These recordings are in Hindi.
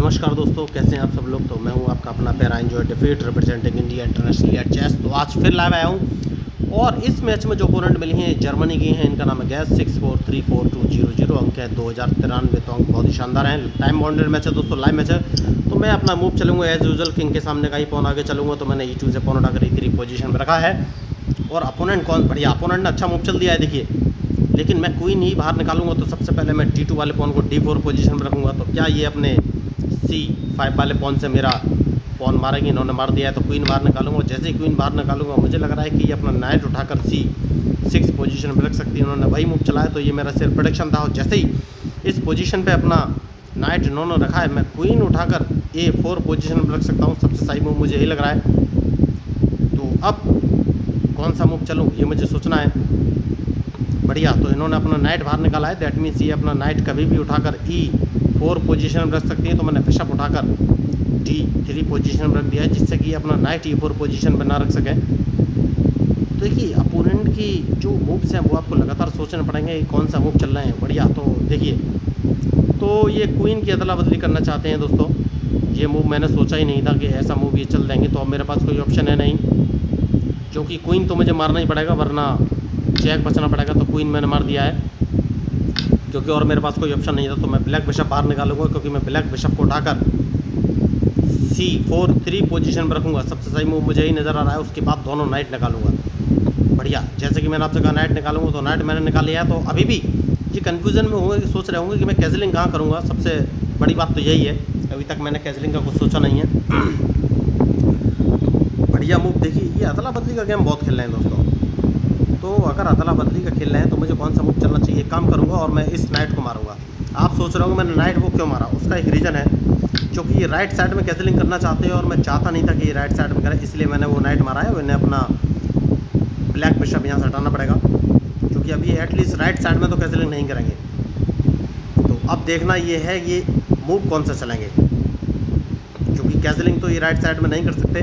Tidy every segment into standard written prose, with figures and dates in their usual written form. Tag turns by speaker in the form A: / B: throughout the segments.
A: नमस्कार दोस्तों, कैसे हैं आप सब लोग। तो मैं हूं आपका अपना प्यारा एंजॉय डिफीट representing India international at chess. तो आज फिर लाइव आया हूं और इस मैच में जो ओपोनेंट मिली हैं जर्मनी की हैं। इनका नाम है गैस 643420 अंक है 2093। तो अंक बहुत ही शानदार हैं। टाइम बाउंडेड मैच है दोस्तों, लाइव मैच है। तो मैं अपना मूव चलूँगा एज यूजुअल, किंग के सामने का ही पॉन आगे चलूँगा। तो मैंने E2 से पॉन उठाकर E3 पोजीशन में रखा है और अपोनेंट कौन बढ़िया अपोनेंट ने अच्छा मूव चल दिया है देखिए। लेकिन मैं क्वीन ही बाहर निकालूंगा तो सबसे पहले मैं D2 वाले पॉन को D4 पोजीशन में रखूँगा। तो क्या ये अपने C5 वाले पॉन से मेरा पॉन मारेंगे। इन्होंने मार दिया है तो क्वीन बाहर निकालूंगा। जैसे ही क्वीन बाहर निकालूंगा मुझे लग रहा है कि ये अपना नाइट उठाकर C6 पोजीशन में रख सकती है। इन्होंने वही मूव चलाया तो ये मेरा सिर्फ प्रेडिक्शन था। और जैसे ही इस पोजीशन पे अपना नाइट इन्होंने रखा है, मैं क्वीन उठाकर A4 पोजीशन में रख सकता हूँ। सबसे सही मूव मुझे यही लग रहा है। तो अब कौन सा मूव चलूँ ये मुझे सोचना है। बढ़िया, तो इन्होंने अपना नाइट बाहर निकाला है। दैट मीन्स ये अपना नाइट कभी भी उठाकर E4 पोजीशन में रख सकती है। तो मैंने बिशप उठाकर D3 पोजीशन में रख दिया है, जिससे कि अपना नाइट E4 पोजीशन में ना रख सकें। तो देखिए अपोनेंट की जो मूव्स हैं वो आपको लगातार सोचने पड़ेंगे कि कौन सा मूव चल रहे हैं। बढ़िया, तो देखिए तो ये क्वीन की अदला बदली करना चाहते हैं दोस्तों। ये मूव मैंने सोचा ही नहीं था कि ऐसा मूव ये चल देंगे। तो अब मेरे पास कोई ऑप्शन है नहीं, क्योंकि क्वीन तो मुझे मारना ही पड़ेगा, वरना चेक बचना पड़ेगा। तो क्वीन मैंने मार दिया है, क्योंकि और मेरे पास कोई ऑप्शन नहीं था। तो मैं ब्लैक बिशप बाहर निकालूंगा, क्योंकि मैं ब्लैक बिशप को उठाकर C4 पोजीशन में रखूँगा। सबसे सही मूव मुझे ही नज़र आ रहा है। उसके बाद दोनों नाइट निकालूंगा। बढ़िया, जैसे कि मैंने आपसे कहा नाइट निकालूंगा, तो नाइट मैंने निकाल लिया है। तो अभी भी ये कन्फ्यूज़न में होंगे कि सोच रहे होंगे कि मैं कैजलिंग कहाँ करूँगा। सबसे बड़ी बात तो यही है, अभी तक मैंने कैजलिंग का कुछ सोचा नहीं है। बढ़िया मूव देखिए, ये अदला बदली का गेम बहुत खेल रहे हैं दोस्तों। तो अगर अदला बदली का खेल रहे हैं तो मुझे कौन सा मूव चलना चाहिए, काम करूंगा और मैं इस नाइट को मारूंगा। आप सोच रहे होंगे मैंने नाइट को क्यों मारा। उसका एक रीज़न है, क्योंकि ये राइट साइड में कैसलिंग करना चाहते हैं और मैं चाहता नहीं था कि ये राइट साइड में करें, इसलिए मैंने वो नाइट मारा है। मैंने अपना ब्लैक बिशप यहाँ से हटाना पड़ेगा, क्योंकि अब ये एटलीस्ट राइट साइड में तो कैसलिंग नहीं करेंगे। तो अब देखना ये है ये मूव कौन सा चलेंगे, क्योंकि कैसलिंग तो ये राइट साइड में नहीं कर सकते।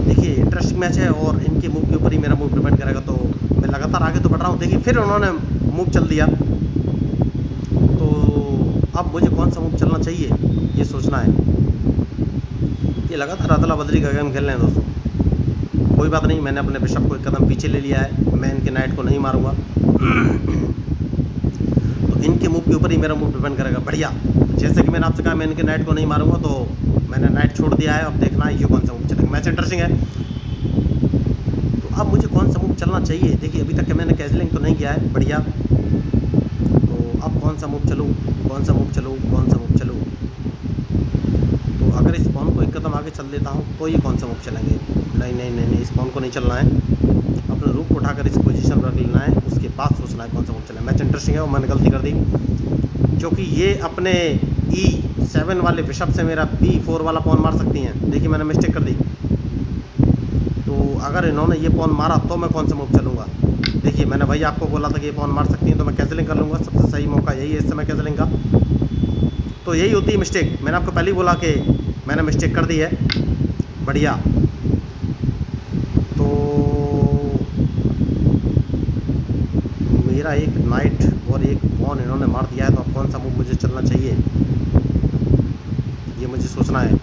A: देखिए इंटरेस्टिंग मैच है और इनके मूव के ऊपर ही मेरा मूव डिपेंड करेगा। तो मैं लगातार आगे तो बढ़ रहा हूँ। देखिए फिर उन्होंने मूव चल दिया। तो अब मुझे कौन सा मूव चलना चाहिए ये सोचना है। ये लगातार अदला बदली का गेम खेल रहे हैं दोस्तों। कोई बात नहीं, मैंने अपने बिशप को एक कदम पीछे ले लिया है। मैं इनके नाइट को नहीं मारूंगा। तो इनके मूव के ऊपर ही मेरा मूव डिपेंड करेगा। बढ़िया, जैसे कि मैंने आपसे कहा मैं इनके नाइट को नहीं मारूंगा, तो मैंने नाइट छोड़ दिया है। अब देखना है ये कौन सा मूव चलेगा। मैच इंटरेस्टिंग है। तो अब मुझे कौन सा मूव चलना चाहिए। देखिए अभी तक मैंने कैसलिंग तो नहीं किया है। बढ़िया, तो अब कौन सा मूव चलूँ, कौन सा मूव चलूँ, कौन सा मूव चलूँ। तो अगर इस पॉन को एक कदम आगे चल देता हूँ तो ये कौन सा मूव चलेंगे। नहीं नहीं नहीं नहीं, इस पॉन को नहीं चलना है। अपने रूप को उठाकर इस पोजीशन पर रख लेना है, उसके बाद सोचना है कौन सा मूव चलेगा। मैच इंटरेस्टिंग है और मैंने गलती कर दी, क्योंकि ये अपने E7 वाले बिशप से मेरा B4 वाला पॉन मार सकती हैं। देखिए मैंने मिस्टेक कर दी। तो अगर इन्होंने ये पॉन मारा तो मैं कौन सा मूव चलूँगा। देखिए मैंने वही आपको बोला था कि ये पॉन मार सकती हैं, तो मैं कैसलिंग कर लूँगा। सबसे सही मौका यही है इस समय कैसलिंग का। तो यही होती है मिस्टेक। मैंने आपको पहले ही बोला कि मैंने मिस्टेक कर दी है। बढ़िया, तो मेरा एक नाइट और एक पॉन इन्होंने मार दिया है। तो अब कौन सा मूव मुझे चलना चाहिए ये मुझे सोचना है।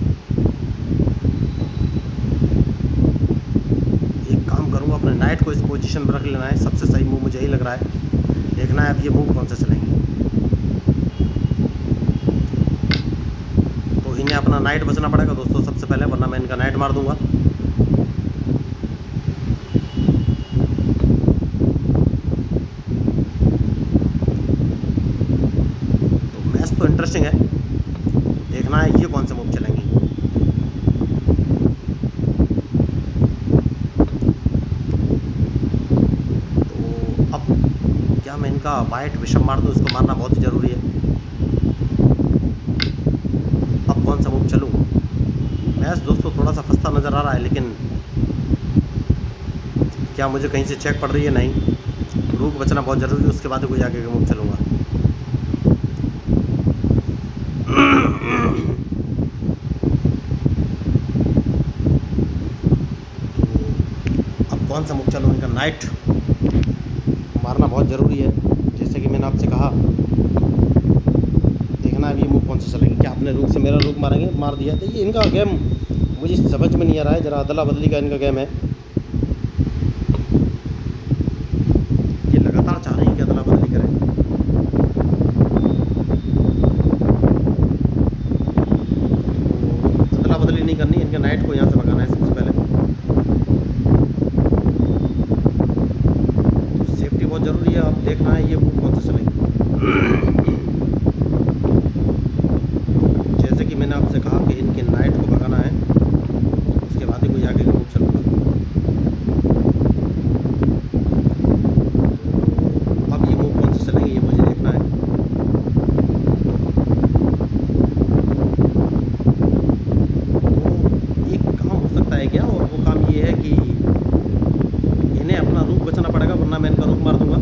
A: एक काम करूँगा, अपने नाइट को इस पोजीशन पर रख लेना है। सबसे सही मूव मुझे यही लग रहा है। देखना है अब ये मूव कौन सा चलेंगे। तो इन्हें अपना नाइट बचना पड़ेगा दोस्तों सबसे पहले, वरना मैं इनका नाइट मार दूंगा। तो मैच तो इंटरेस्टिंग है। देखना है ये कौन से मूव चलेंगे। तो अब क्या मैं इनका वाइट बिशप मार दूँ। इसको मारना बहुत ही ज़रूरी है। अब कौन सा मूव चलूँ। मैच दोस्तों थोड़ा सा फंसता नज़र आ रहा है, लेकिन क्या मुझे कहीं से चेक पड़ रही है। नहीं, रूक बचना बहुत ज़रूरी है, उसके बाद कोई आगे का मूव चलूँगा। अब कौन सा मूव चलूँ। इनका नाइट मारना बहुत ज़रूरी है, जैसे कि मैंने आपसे कहा। देखना है ये मूव कौन सा चलेंगे, क्या अपने रुख से मेरा रुख मारेंगे, मार दिया। तो ये इनका गेम मुझे समझ में नहीं आ रहा है, ज़रा अदला बदली का इनका गेम है। ये लगातार चाह रहे हैं कि अदला बदली करें। तो अदला बदली नहीं करनी, इनके नाइट को यहाँ से भगाना है सबसे पहले। तो सेफ्टी बहुत ज़रूरी है, आप देखना है ये मूव कौन सा चलेंगे। जैसे कि मैंने आपसे कहा कि इनके नाइट को भगाना है, उसके बाद ही कोई आगे का मूव चलूँगा। तो अब ये मूव कौन सा चलेंगे ये मुझे देखना है। तो एक काम हो सकता है क्या, और वो काम ये है कि इन्हें अपना रुख बचाना पड़ेगा, वरना मैं इनका रुख मार दूंगा।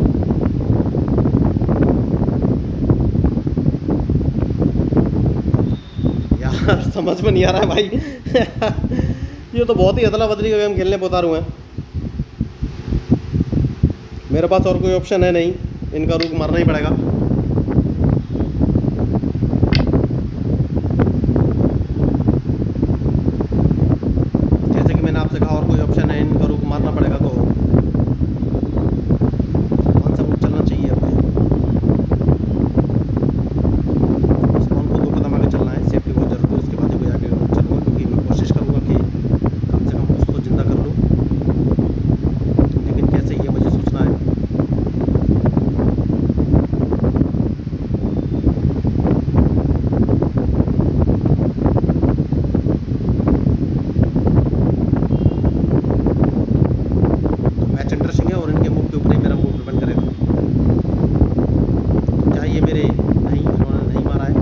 A: यार समझ में नहीं आ रहा है भाई। ये तो बहुत ही अदला बदली का गेम खेलने पे उतारू हैं। मेरे पास और कोई ऑप्शन है नहीं, इनका रुख मारना ही पड़ेगा। जैसे कि मैंने आपसे कहा और कोई ऑप्शन है, इनका रुख मारना पड़ेगा। तो कौन सा मूव चलना चाहिए अब? स्पॉन को 2 कदम आगे चलना है, सेफ्टी बहुत जरूरी है, उसके बाद ही कोई आगे चलूँगा, क्योंकि मैं कोशिश करूँगा कि कम से कम कुछ तो जिंदा कर लूँ। लेकिन कैसे ये मुझे सोचना है। मैच इंटरेस्टिंग है और इनके मूव के ऊपर ही मेरा मूव डिपेंड करेगा। तो क्या ये मेरे नहीं, इन्होंने नहीं मारा है।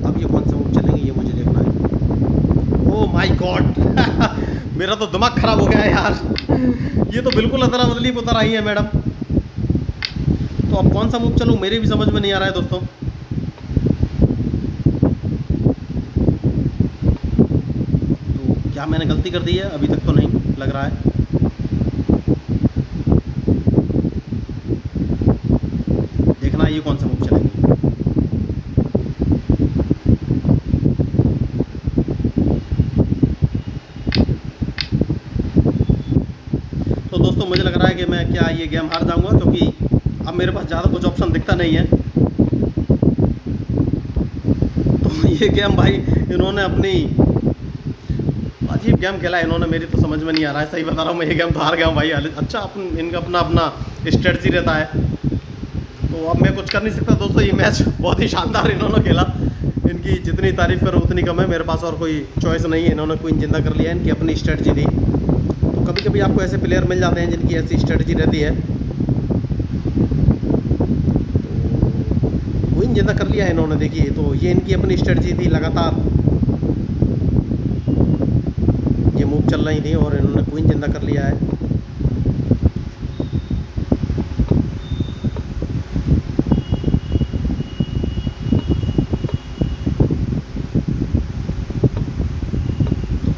A: अब ये कौन सा मूव चलेंगे ये मुझे देखना है। Oh my God. मेरा तो दिमाग खराब हो गया है यार। ये तो बिल्कुल अदला बदली पे उतर आई है मैडम। तो अब कौन सा मूव चलूँ मेरे भी समझ में नहीं आ रहा है दोस्तों। तो क्या मैंने गलती कर दी है? अभी तक तो नहीं लग रहा है। देखना ये कौन सा मूव चलेंगे। तो दोस्तों मुझे लग रहा है कि मैं क्या ये गेम हार जाऊंगा, क्योंकि अब मेरे पास ज़्यादा कुछ ऑप्शन दिखता नहीं है। तो ये गेम भाई इन्होंने अपनी अजीब गेम खेला है इन्होंने, मेरी तो समझ में नहीं आ रहा है। सही बता रहा हूँ, मैं ये गेम तो हार गया हूँ भाई। अच्छा इनका अपना स्ट्रेटजी रहता है, तो अब मैं कुछ कर नहीं सकता दोस्तों। ये मैच बहुत ही शानदार इन्होंने खेला, इनकी जितनी तारीफ करो उतनी कम है। मेरे पास और कोई चॉइस नहीं है, इन्होंने क्वीन जिंदा कर लिया है, इनकी अपनी स्ट्रेटजी थी। तो कभी कभी आपको ऐसे प्लेयर मिल जाते हैं जिनकी ऐसी स्ट्रेटजी रहती है। तो क्वीन जिंदा कर लिया है इन्होंने, देखिए। तो ये इनकी अपनी स्ट्रेटजी थी, लगातार ये मूव चल रही थी और इन्होंने क्वीन जिंदा कर लिया है।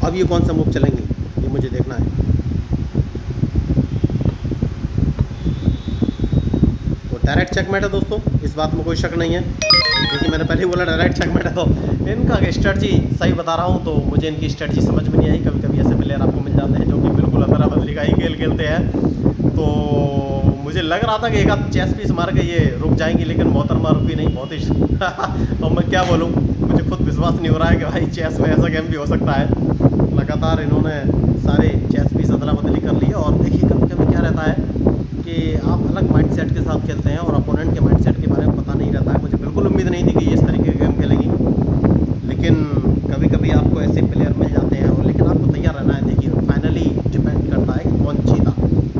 A: अब ये कौन सा मूव चलेंगे ये मुझे देखना है। तो डायरेक्ट चेकमेट है दोस्तों, इस बात में कोई शक नहीं है, क्योंकि मैंने पहले ही बोला डायरेक्ट चेकमेट है। तो इनका स्ट्रेटजी सही बता रहा हूँ, तो मुझे इनकी स्ट्रेटजी समझ में नहीं आई। कभी कभी ऐसे प्लेयर आपको मिल जाते हैं जो कि बिल्कुल अदला बदली का ही खेल खेलते हैं। तो मुझे लग रहा था कि एक आध चेस पीस मार के ये रुक जाएंगी, लेकिन मोहतरमा रुकी नहीं, बहुत ही अब मैं क्या बोलूँ, मुझे खुद विश्वास नहीं हो रहा है कि भाई चेस में ऐसा गेम भी हो सकता है। लगातार इन्होंने सारे चेस पीस अदला बदली कर लिए। और देखिए कभी कभी क्या रहता है कि आप अलग माइंडसेट के साथ खेलते हैं और अपोनेंट के माइंडसेट के बारे में पता नहीं रहता है। मुझे बिल्कुल उम्मीद नहीं थी कि ये इस तरीके के गेम खेलेंगी, लेकिन कभी कभी आपको ऐसे प्लेयर मिल जाते हैं। और लेकिन आपको तैयार रहना है। देखिए फाइनली डिपेंड करता है कि कौन जीता।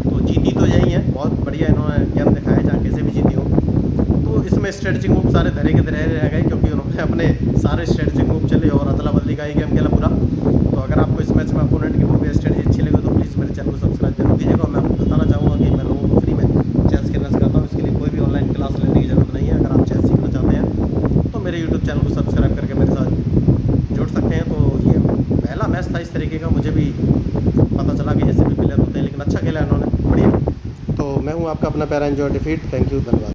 A: तो जीती तो यही है, बहुत बढ़िया इन्होंने गेम दिखाया, जहाँ कैसे भी जीती हो। तो इसमें स्ट्रेटजिक मूव सारे धरे के धरे रह गए, क्योंकि उन्होंने अपने सारे स्ट्रेटजिक मूव चले और अदला बदली का ही गेम खेला पूरा। तो अगर आपको इस मैच में अपोनेंट की मूव या स्ट्रेटजी अच्छी लगे तो प्लीज़ मेरे चैनल को सब्सक्राइब जरूर कीजिएगा। मैं आपको बताना चाहूँगा कि मैं लोगों को फ्री में चेस खेलना सिखाता हूँ। इसके लिए कोई भी ऑनलाइन क्लास लेने की ज़रूरत नहीं है। अगर आप चेस सीखना चाहते हैं तो मेरे यूट्यूब चैनल को सब्सक्राइब करके मेरे साथ जुड़ सकते हैं। तो ये पहला मैच था इस तरीके का, मुझे भी पता चला कि ऐसे भी प्लेयर होते हैं, लेकिन अच्छा खेला इन्होंने, बढ़िया। तो मैं हूँ आपका अपना para enjoy defeat. Thank you, धन्यवाद।